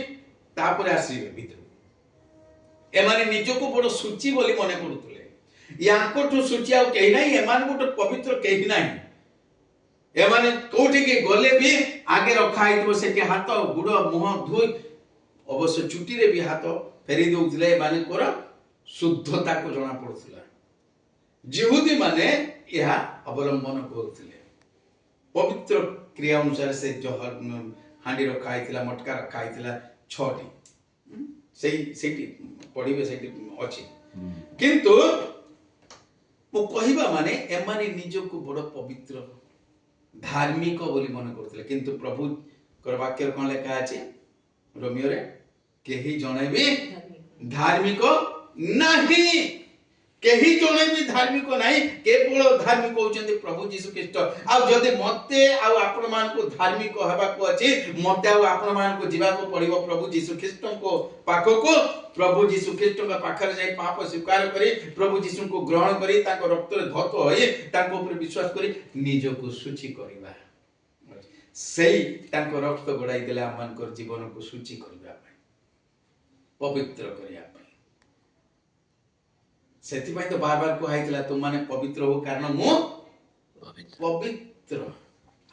तापर आसीबे भीतर एमाने निजको बड़ सूची बोली मने करूतले याकोठु सूची आ केही नाही एमान गोटे पवित्र केही नाही एमाने कोठी के गले भी आगे रखा आइतो सेके हाथ गुड़ मुह धुई अवश्य चुटी रे भी हाथ फेरी दउथिले माने कोर शुद्धता को जणा पडुथिला जिहुदी माने यहा अवलंबन करथिले पवित्र क्रिया अनुसार से जो हांडी रखा आइथिला मटका रखा आइथिला छटी सेठी पढिबे सेठी अछि किंतु मो कहिबा माने एमाने निजको बड़ पवित्र धार्मिक बोली मन करथिले किंतु प्रभु कर वाक्य कोन लेखा अछि रोमियो रे केही जणे भी धार्मिक नाही केही जणे भी धार्मिक नाही केवल धार्मिक होचंती प्रभु यीशु ख्रीष्ट आ जदि मते आ आपण मान को धार्मिक हेबा को अछि मते आ आपण मान को जीवा को पड़िबो प्रभु यीशु ख्रीष्ट को पाखो को प्रभु यीशु ख्रीष्ट का पाखर जाई पाप स्वीकार करी प्रभु यीशु को ग्रहण करी ताको रक्त रे धत होई ताको ऊपर विश्वास करी निज को सूची करबा सेई ताको रक्त गडाई देला मान को जीवन को सूची करबा पवित्र करिया सेति तो बार बार को हाइतला तुम माने पवित्र हो कारण मो पवित्र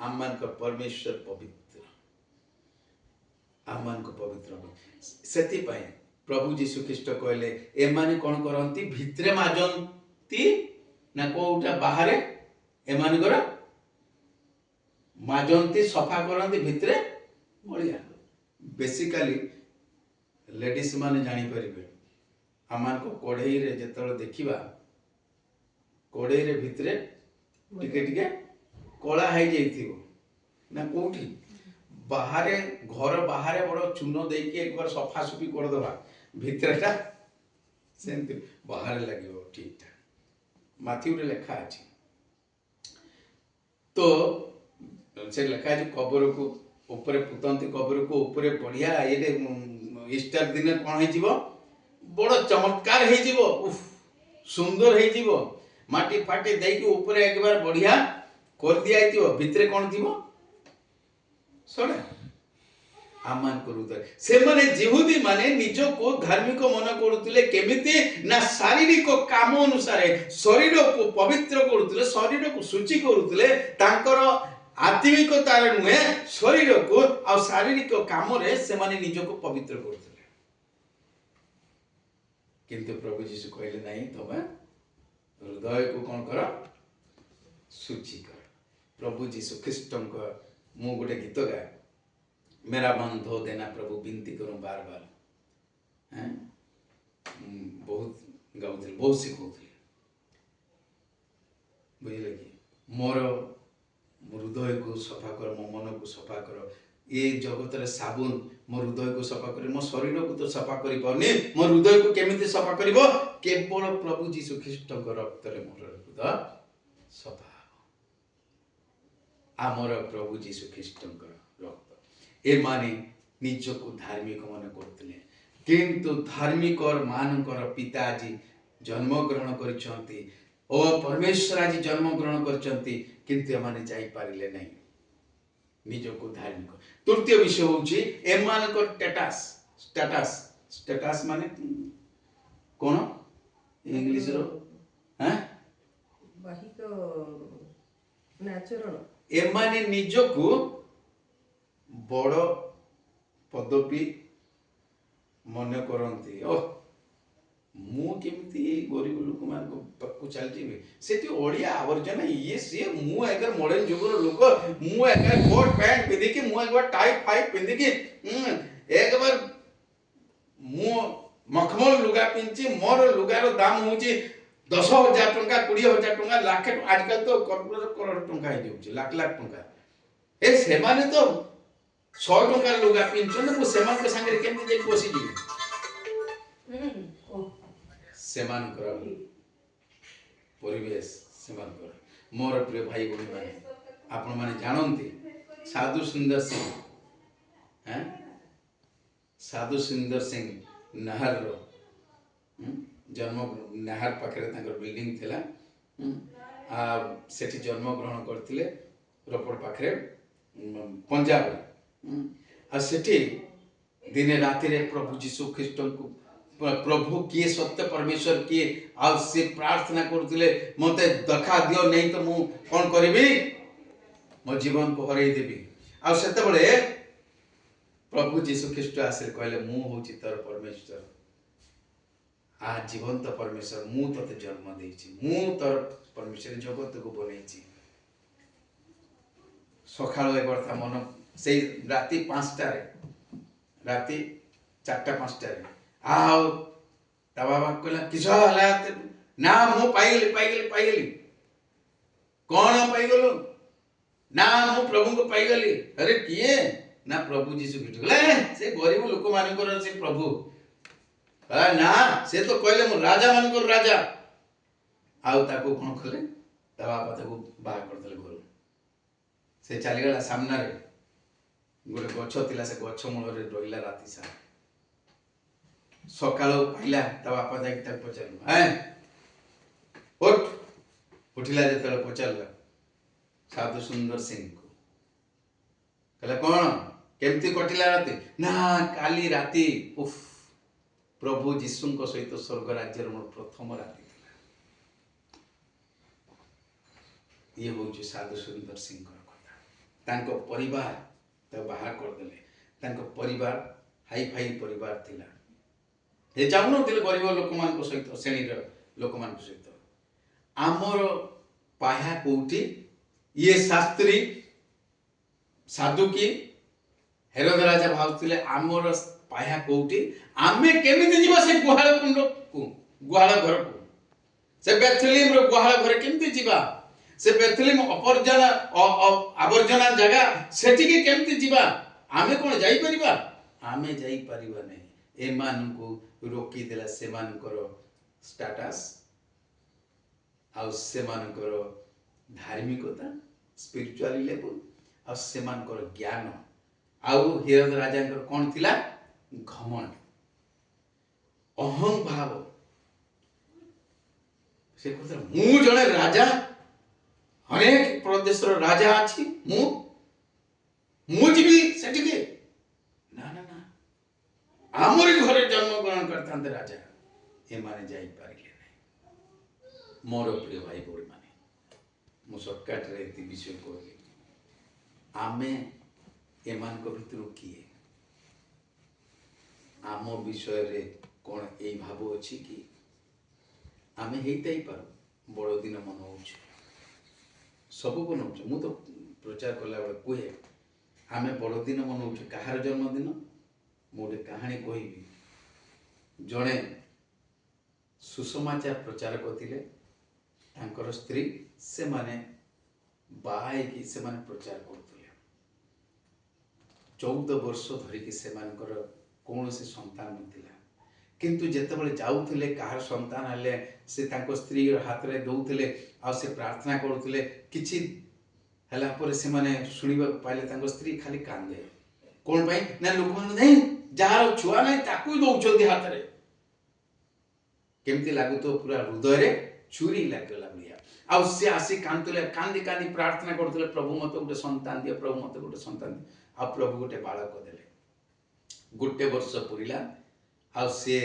आमान को परमेश्वर पवित्र आमान को पवित्र सेति प्रभु यीशु ख्रीष्ट कहले ए माने कोन करंती भितरे माजंती ना कोउटा बाहरे ए माने कर माजंती सफा करंती भितरे बढिया बेसिकली लेडीज माने जानी परिबे आमान को कोढ़ई रे जेतल देखिबा कोढ़ई रे भितरे टिके टिके कोला है जाइथिबो ना कोठी बाहरे घर बाहरे बड़ चूनो दे के एक बार सफा सुफी कर दबा भितरटा सेंति बाहर लागिबो ठीक ठाक माथी रे लेखा अछि तो से लेखा अछि कबर को ऊपर पुतंती कबर को ऊपर बढ़िया ये ईस्टर दिन कौन है बड़ चमत्कार है सुंदर है माटी फाटी देकी ऊपर एक बार बढ़िया कर दिया भितरे कौन थी सड़ा आमान करूते से माने जिहुदी माने निजो को धार्मिक मन करूतले केमिति ना शारीरिक काम अनुसार शरीर को पवित्र करूतले शरीर को शुचि करूतले तांकर आत्मिकतार नुहे शरीर को आ शारीरिक काम रे से माने निजो को पवित्र करूतले किंतु प्रभु यीशु कहले नहीं तबे हृदय को कौन कर शुचि कर प्रभु यीशु ख्रीष्ट को मु गोटे गीत गाए मेरा मन धो देना प्रभु विनती करूं बार बार हैं बहुत गाउथले बहुत सिखौथले बुझले कि मोर हृदय को सफा कर मो मन को सफा कर ये जगत रे साबुन मो हृदय को सफा कर मो शरीर को तो सफा करि परनी मो हृदय को केमिति सफा करिवो केवल प्रभु यीशु ख्रीष्ट को रक्त रे मोर हृदय सफा आमर प्रभु यीशु ख्रीष्ट को रक्त ए माने निज को धार्मिक मन करतले किंतु धार्मिक और मानकर पिताजी जन्म ग्रहण करिसंती ओ परमेश्वर आज जन्म ग्रहण करचंती किंतु एमाने जाई पारिले नहीं निज को धार्मिक तृतीय विषय होची एमानकर स्टेटस स्टेटस माने कोन इंग्लिश रो हैं बाहिक नेचरल एमाने निज को बड़ पदवी मन करती ओ ମୁଁ କେମିତି ଏଇ ଗରିବ ଲୋକମାନଙ୍କ ପାଖକୁ ଚାଲିଯିବି ସେଠି ଅଳିଆ ଆବର୍ଜନା ଇଏ ସିଏ ମୁଁ ଏକର ମଡର୍ଣ୍ଣ ଯୁଗର ଲୋକ ମୁଁ ଏକର କୋଟ ପ୍ୟାଣ୍ଟ ପିନ୍ଧିକି ମୁଁ ଏକବାର ଟାଇ ଫାଇ ପିନ୍ଧିକି ଏକବାର ମୁଁ ମଖମଲ ଲୁଗା ପିନ୍ଧି ମୋର ଲୁଗାର ଦାମ ହଉଛି 10,000 ଟଙ୍କା 20,000 ଟଙ୍କା ଲାଖେ ଆଜିକାଲି ତ କରୋଡ଼ ଟଙ୍କା ହେଇଯାଉଛି ଲାଖ ଲାଖ ଟଙ୍କା ସେମାନେ ତ 100 ଟଙ୍କାର ଲୁଗା ପିନ୍ଧୁଛନ୍ତି ମୁଁ ସେମାନଙ୍କ ସାଙ୍ଗରେ କେମିତି ଯାଇକି ବସିଯିବି ସେମାନଙ୍କର ପରିବେଶ ସେମାନଙ୍କର ମୋର ପ୍ରିୟ ଭାଇ ଭଉଣୀମାନେ ଆପଣମାନେ ଜାଣନ୍ତି ସାଧୁ ସୁନ୍ଦର ସିଂ ସାଧୁ ସୁନ୍ଦର ସିଂ ନାହାରର ଜନ୍ମ ନାହାର ପାଖରେ ତାଙ୍କର ବିଲ୍ଡିଂ ଥିଲା ସେଠି ଜନ୍ମଗ୍ରହଣ କରିଥିଲେ ରୋପଡ଼ ପାଖରେ ପଞ୍ଜାବରେ ଆଉ ସେଠି ଦିନେ ରାତିରେ ପ୍ରଭୁ ଯୀଶୁ ଖ୍ରୀଷ୍ଟଙ୍କୁ प्रभु किए सत्य परमेश्वर किए आ से प्रार्थना करते मते देखा दियो नहीं तो मु कौन करी मो जीवन को हरई देवी आ सेते बळे प्रभु यीशु ख्रीष्ट आसे कहले मु होची तोर परमेश्वर आ जीवंत परमेश्वर मु तते जन्म देइछि मु तोर परमेश्वर जगत को बनैछि सखालो एक वर्षा मन से राति 5टा रे राति 4टा 5टा रे आओ ता बाबा कहला किछो हला ना मु पाइगली कौन पाइगलो ना मु प्रभु को पाइगली अरे किए ना प्रभु यीशु ख्रीष्ट से गरीब लोक मानकर से प्रभु ना से तो कहले मु राजा मानकर राजा आउ ताको कोन खले ता बाबा ताको बाह कर देले घर से चली गला सामने रे गोटे गछ थिला से गछ मूल रे रहिला राति सारा सकाळ पाइला ता बापा जाके तक पचारलो उठिला जेतले पचारला साधु सुंदर सिंह को कहला कोन केमती कटिला राति ना काली राति उफ प्रभु यीशु को सहित स्वर्ग राज्य मोर प्रथम राति थिला ये होची साधु सुंदर सिंह को कथा तांको परिवार त बाहर कर देले तांको परिवार हाई फाई परिवार थिला ये जाऊन गरीब लोक मान सहित श्रेणी लोक मान सहित आमर पाया कौटी ये शास्त्री साधु की हेरोद राजा भावुले आमर पाया कौटी आमे केमिति जीवा से गुहाल कुंड को गुहाल घर को से बेथलीम रो गुहाल घर केमिति जीवा से बेथलीम आवर्जना जगह सेठी के केमिति जीवा आमे कोन जाई परिबा आमे जाई परिबा नहीं एमान को रोकी देला सेमानकर स्टेटस आ सेमानकर धार्मिकता स्पिरिचुअल लेवल आ सेमानकर ज्ञान आ हेरोद राजा कौन थिला घमंड अहं भाव से कहता मु जने राजा अनेक प्रदेश राजा अछि मु जीवी सेठी के ना ना ना आमरी घरे जन्म ग्रहण करता राजा ए माने जाई पारिले नहीं मोर प्रिय भाई बोल माने मु शॉर्टकट रे एति विषय कहली आमे एमान को भितर किए आम विषय रे कोन एई भाव अछि कि आमे हेइतै पर बड़ दिन मनाउछ सब बनाउछ मु तो प्रचार करला बेले कहे आमे बड़ दिन मनाउछ कहार जन्मदिन मोटे कहानी कहबी जड़े सुसमाचार प्रचारक थिले तांकर स्त्री से माने बाई की से माने प्रचार करथुले 14 वर्ष धरिकी से मानकर कौन से संतान नथिला किंतु जेतेबेले जाउथिले कहार संतान हले से तांको स्त्री हाथ रे दउथिले आ से प्रार्थना करथुले किछि हला पर से माने सुनिबा पाइले तांको स्त्री खाली कांदे कोन भाई ना लोक मान नहीं जार छुआ नहीं ताकू दउछंती हाथ रे केमती लागु तो पूरा हृदय रे छुरी लागला बुलिया आ से आसी कांतले कांदी कांदी प्रार्थना करथले प्रभु मते गोटे संतान दियो प्रभु मते गोटे संतान आ प्रभु गोटे बालक देले गोटे वर्ष पुरिला आ से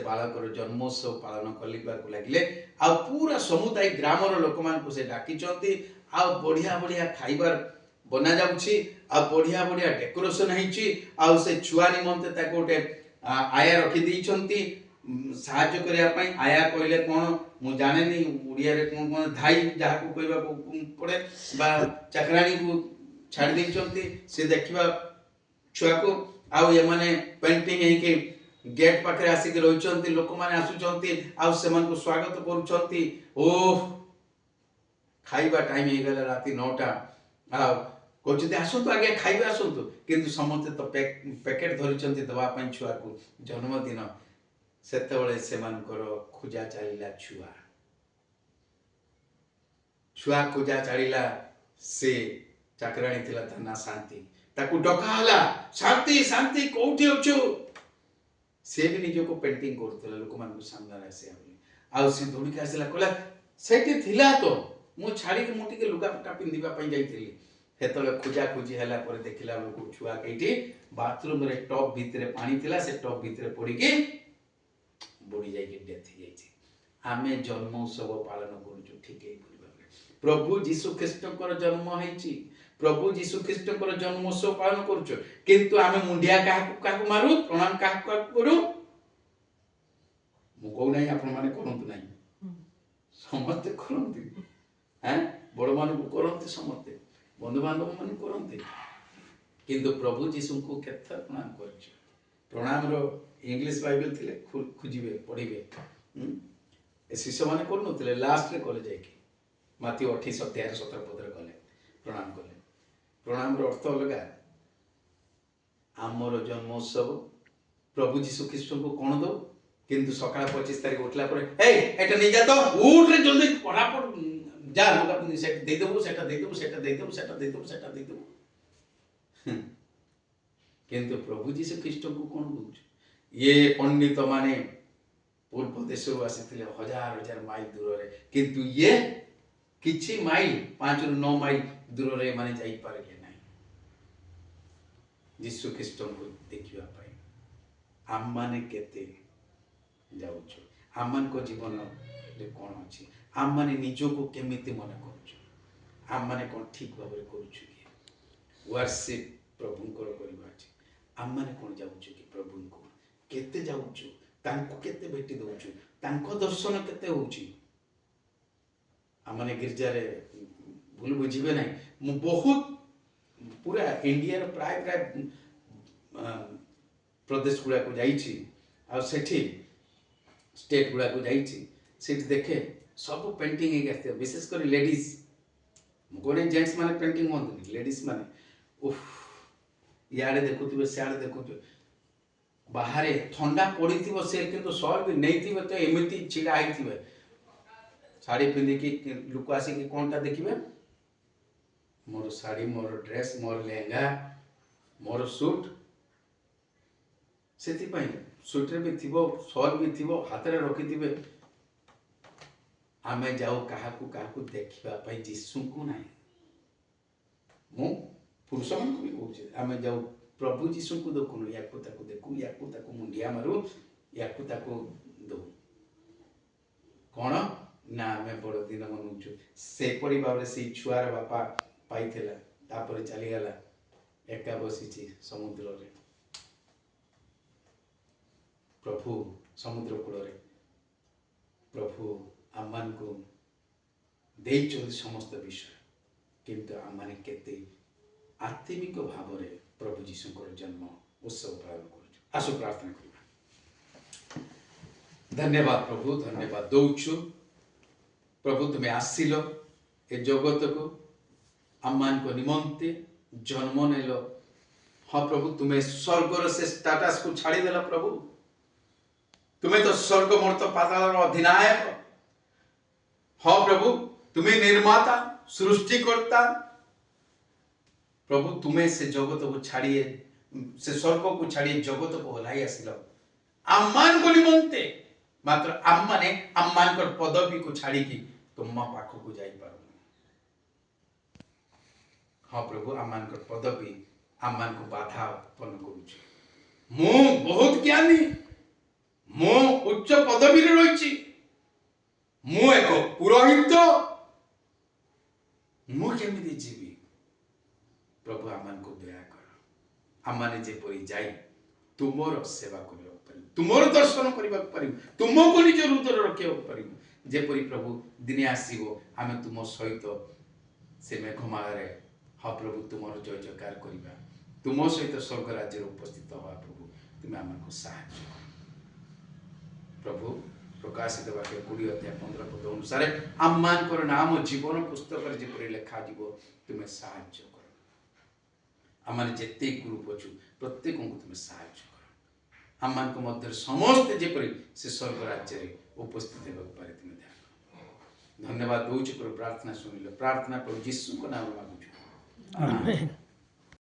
बालकर जन्मोत्सव पालन करलिबा को लागिले आ पूरा समुदाय ग्रामर लोक मान को से डाकी चंती आ बढ़िया बढ़िया खाइबार बना जाउछि आ बढ़िया बढ़िया डेकोरेशन हैछि आ से छुआ निमंते ताको गोटे आया रखी दैछंती ସାହାଯ୍ୟ କରିବା ପାଇଁ ଆୟା କହିଲେ କ'ଣ ମୁଁ ଜାଣେନି ଓଡ଼ିଆରେ କ'ଣ କ'ଣ ଧାଇ ଯାହାକୁ କହିବାକୁ ପଡ଼େ ବା ଚାକରାଣୀକୁ ଛାଡ଼ି ଦେଇଛନ୍ତି ସେ ଦେଖିବା ଛୁଆକୁ ଆଉ ଏମାନେ ପେଣ୍ଟିଂ ହେଇକି ଗେଟ୍ ପାଖରେ ଆସିକି ରହିଛନ୍ତି ଲୋକମାନେ ଆସୁଛନ୍ତି ଆଉ ସେମାନଙ୍କୁ ସ୍ୱାଗତ କରୁଛନ୍ତି ଓଃ ଖାଇବା ଟାଇମ୍ ହେଇଗଲା ରାତି 9ଟା ଆଉ କହୁଛନ୍ତି ଆସନ୍ତୁ ଆଜ୍ଞା ଖାଇବେ ଆସନ୍ତୁ କିନ୍ତୁ ସମସ୍ତେ ତ ପ୍ୟାକେଟ୍ ଧରିଛନ୍ତି ଦେବା ପାଇଁ ଛୁଆକୁ ଜନ୍ମଦିନ ସେତେବେଳେ ସେମାନଙ୍କର ଖୋଜା ଚାଲିଲା ଛୁଆ ଖୋଜା ଚାଲିଲା ସେ ଚାକରାଣୀ ଥିଲା ତା ନା ଶାନ୍ତି ତାକୁ ଡକା ହେଲା ଶାନ୍ତି ଶାନ୍ତି କୋଉଠି ଅଛୁ ସେ ବି ନିଜକୁ ପେଣ୍ଟିଂ କରୁଥିଲା ଲୋକମାନଙ୍କ ସାମ୍ନାରେ ଆସିବା ବୋଲି ଆଉ ସେ ଦୌଡ଼ିକି ଆସିଲା କହିଲା ସେଇଠି ଥିଲା ତ ମୁଁ ଛାଡ଼ିକି ମୁଁ ଟିକେ ଲୁଗାପଟା ପିନ୍ଧିବା ପାଇଁ ଯାଇଥିଲି ସେତେବେଳେ ଖୋଜାଖୋଜି ହେଲା ପରେ ଦେଖିଲା ବେଳକୁ ଛୁଆ କେଇଠି ବାଥରୁମରେ ଟପ୍ ଭିତରେ ପାଣି ଥିଲା ସେ ଟପ୍ ଭିତରେ ପଡ଼ିକି ବୁଡ଼ି ଯାଇକି ଡେଥ୍ ହେଇଯାଇଛି ଆମେ ଜନ୍ମ ଉତ୍ସବ ପାଳନ କରୁଛୁ ଠିକ୍ ଏଇଭଳି ଭାବରେ ପ୍ରଭୁ ଯୀଶୁ ଖ୍ରୀଷ୍ଟଙ୍କର ଜନ୍ମ ହେଇଛି ପ୍ରଭୁ ଯୀଶୁ ଖ୍ରୀଷ୍ଟଙ୍କର ଜନ୍ମ ଉତ୍ସବ ପାଳନ କରୁଛୁ କିନ୍ତୁ ଆମେ ମୁଣ୍ଡିଆ କାହାକୁ ମାରୁ ପ୍ରଣାମ କାହାକୁ କରୁ ମୁଁ କହୁନାହିଁ ଆପଣମାନେ କରନ୍ତୁ ନାହିଁ ସମସ୍ତେ କରନ୍ତି ବଡ଼ମାନଙ୍କୁ କରନ୍ତି ସମସ୍ତେ ବନ୍ଧୁବାନ୍ଧବ ମାନେ କରନ୍ତି କିନ୍ତୁ ପ୍ରଭୁ ଯୀଶୁଙ୍କୁ କେତେ ପ୍ରଣାମ କରିଛୁ ପ୍ରଣାମର ଇଂଲିଶ ବାଇବେଲ ଥିଲେ ଖୋଜିବେ ପଢ଼ିବେ ଏ ଶିଷ୍ୟମାନେ କରୁନଥିଲେ ଲାଷ୍ଟରେ କଲେ ଯାଇକି ମାଥିଉ 28:17 କଲେ ପ୍ରଣାମ କଲେ ପ୍ରଣାମର ଅର୍ଥ ଅଲଗା ଆମର ଜନ୍ମ ଉତ୍ସବ ପ୍ରଭୁ ଯୀଶୁ ଖ୍ରୀଷ୍ଟଙ୍କୁ କ'ଣ ଦଉ କିନ୍ତୁ ସକାଳ 25 ତାରିଖ ଉଠିଲା ପରେ ଏଇଟା ନେଇଯା ତ ଉଠରେ ଜଲ୍ଦି ପଢ଼ାପଢ଼ ଯା ଲୁଗା ପିନ୍ଧି ସେଟା ଦେଇଦେବୁ ସେଟା ଦେଇଦେବୁ ସେଟା ଦେଇଦେବୁ ସେଟା ଦେଇଦେବୁ ସେଟା ଦେଇଦେବୁ କିନ୍ତୁ ପ୍ରଭୁ ଯୀଶୁ ଖ୍ରୀଷ୍ଟଙ୍କୁ କ'ଣ ଦଉଛୁ ଇଏ ପଣ୍ଡିତ ମାନେ ପୂର୍ବ ଦେଶରୁ ଆସିଥିଲେ ହଜାର ମାଇଲ ଦୂରରେ କିନ୍ତୁ ଇଏ କିଛି ମାଇଲ 5 ରୁ 9 ମାଇଲ ଦୂରରେ ଏମାନେ ଯାଇପାରିଲେ ନାହିଁ ଯୀଶୁ ଖ୍ରୀଷ୍ଟଙ୍କୁ ଦେଖିବା ପାଇଁ ଆମମାନେ କେତେ ଯାଉଛୁ ଆମମାନଙ୍କ ଜୀବନରେ କ'ଣ ଅଛି ଆମମାନେ ନିଜକୁ କେମିତି ମନେ କରୁଛୁ ଆମମାନେ କ'ଣ ଠିକ୍ ଭାବରେ କରୁଛୁ କି ୱାର୍ସିପ୍ ପ୍ରଭୁଙ୍କର କରିବା ଅଛି ଆମମାନେ କ'ଣ ଯାଉଛୁ କି ପ୍ରଭୁଙ୍କୁ କେତେ ଯାଉଛୁ ତାଙ୍କୁ କେତେ ଭେଟି ଦେଉଛୁ ତାଙ୍କ ଦର୍ଶନ କେତେ ହେଉଛି ଆମମାନେ ଗିର୍ଜାରେ ଭୁଲ ବୁଝିବେ ନାହିଁ ମୁଁ ବହୁତ ପୁରା ଇଣ୍ଡିଆର ପ୍ରାୟ ପ୍ରଦେଶ ଗୁଡ଼ାକୁ ଯାଇଛି ଆଉ ସେଠି ଷ୍ଟେଟ୍ ଗୁଡ଼ାକୁ ଯାଇଛି ସେଠି ଦେଖେ ସବୁ ପେଣ୍ଟିଂ ହେଇକି ଆସିଥିବ ବିଶେଷ କରି ଲେଡ଼ିଜ୍ ମୁଁ କହୁନି ଜେଣ୍ଟସ୍ ମାନେ ପେଣ୍ଟିଂ ହୁଅନ୍ତିନି ଲେଡ଼ିଜ୍ ମାନେ ଇଆଡ଼େ ଦେଖୁଥିବେ ସିଆଡ଼େ ଦେଖୁଥିବେ ବାହାରେ ଥଣ୍ଡା ପଡ଼ିଥିବ ସେ କିନ୍ତୁ ସଲ୍ ବି ନେଇଥିବେ ତ ଏମିତି ଛିଡ଼ା ହେଇଥିବେ ଶାଢ଼ୀ ପିନ୍ଧିକି ଲୋକ ଆସିକି କ'ଣଟା ଦେଖିବେ ମୋର ଶାଢ଼ୀ ମୋର ଡ୍ରେସ୍ ମୋର ଲେହେଙ୍ଗା ମୋର ସୁଟ୍ ସେଥିପାଇଁ ସୁଟ୍ରେ ବି ଥିବ ସଲ୍ ବି ଥିବ ହାତରେ ରଖିଥିବେ ଆମେ ଯାଉ କାହାକୁ ଦେଖିବା ପାଇଁ ଯୀଶୁଙ୍କୁ ନାହିଁ ମୁଁ ପୁରୁଷମାନଙ୍କୁ ବି କହୁଛି ଆମେ ଯାଉ ପ୍ରଭୁ ଯୀଶୁଙ୍କୁ ଦେଖୁନୁ ୟାକୁ ତାକୁ ଦେଖୁ ୟାକୁ ତାକୁ ମୁଣ୍ଡିଆ ମାରୁ ୟାକୁ ତାକୁ ଦଉ କ'ଣ ନା ଆମେ ବଡ଼ଦିନ ମନାଉଛୁ ସେପରି ଭାବରେ ସେଇ ଛୁଆର ବାପା ପାଇଥିଲା ତାପରେ ଚାଲିଗଲା ଏକା ବସିଛି ସମୁଦ୍ରରେ ପ୍ରଭୁ ସମୁଦ୍ର କୂଳରେ ପ୍ରଭୁ ଆମମାନଙ୍କୁ ଦେଇଛନ୍ତି ସମସ୍ତ ବିଷୟ କିନ୍ତୁ ଆମମାନେ କେତେ ଆତ୍ମିକ ଭାବରେ ପ୍ରଭୁ ଯୀଶୁଙ୍କର ଜନ୍ମ ଉତ୍ସବ ପାଳନ କରୁଛୁ ଆସୁ ପ୍ରାର୍ଥନା କରିବା ଧନ୍ୟବାଦ ପ୍ରଭୁ ଧନ୍ୟବାଦ ଦଉଛୁ ପ୍ରଭୁ ତୁମେ ଆସିଲ ଏ ଜଗତକୁ ଆମମାନଙ୍କ ନିମନ୍ତେ ଜନ୍ମ ନେଲ ହଁ ପ୍ରଭୁ ତୁମେ ସ୍ୱର୍ଗର ସେ ଷ୍ଟାଟସକୁ ଛାଡ଼ିଦେଲ ପ୍ରଭୁ ତୁମେ ତ ସ୍ୱର୍ଗ ମର୍ତ୍ତ ପାତାଳର ଅଧିନାୟକ ହଁ ପ୍ରଭୁ ତୁମେ ନିର୍ମାତା ସୃଷ୍ଟିକର୍ତ୍ତା ପ୍ରଭୁ ତୁମେ ସେ ଜଗତକୁ ଛାଡ଼ି ସେ ସ୍ୱର୍ଗକୁ ଛାଡ଼ି ଜଗତକୁ ଓହ୍ଲାଇ ଆସିଲ ଆମମାନଙ୍କ ନିମନ୍ତେ ମାତ୍ର ଆମମାନେ ଆମମାନଙ୍କର ପଦବୀକୁ ଛାଡ଼ିକି ତୁମ ପାଖକୁ ଯାଇପାରୁନୁ ହଁ ପ୍ରଭୁ ଆମମାନଙ୍କର ପଦବୀ ଆମମାନଙ୍କୁ ବାଧା ଉତ୍ପନ୍ନ କରୁଛି ମୁଁ ବହୁତ ଜ୍ଞାନୀ ମୁଁ ଉଚ୍ଚ ପଦବୀରେ ରହିଛି ମୁଁ ଏକ ପୁରୋହିତ ମୁଁ କେମିତି ଯିବି ପ୍ରଭୁ ଆମମାନଙ୍କୁ ଦୟା କର ଆମମାନେ ଯେପରି ଯାଇ ତୁମର ସେବା କରିବା तुमर दर्शन करने पारू तुमको निज हृदय रखा पारू जेपरी प्रभु दिने आसो आम तुम सहित से मेघमाला हाँ प्रभु तुम जय जयकार करवा तुम सहित स्वर्ग राज्य उपस्थित हवा प्रभु तुम्हें आमको साहाय्य प्रभु प्रकाशित वाक्य 20 अध्याय 15 पद अनुसार आम मान नाम जीवन पुस्तक जेपरी लेखा जीव तुम्हें साहाय्य कर आम जिते ग्रुप अच्छु प्रत्येक को तुम्हें साहाय्य कर आम मान मध्य समस्त जेपरी से स्वर्ग राज्य उपस्थित होगा तुम्हें ध्यान धन्यवाद दूच प्रार्थना सुनिल प्रार्थना प्रभु यीशु को नाम मांगुछु आमेन।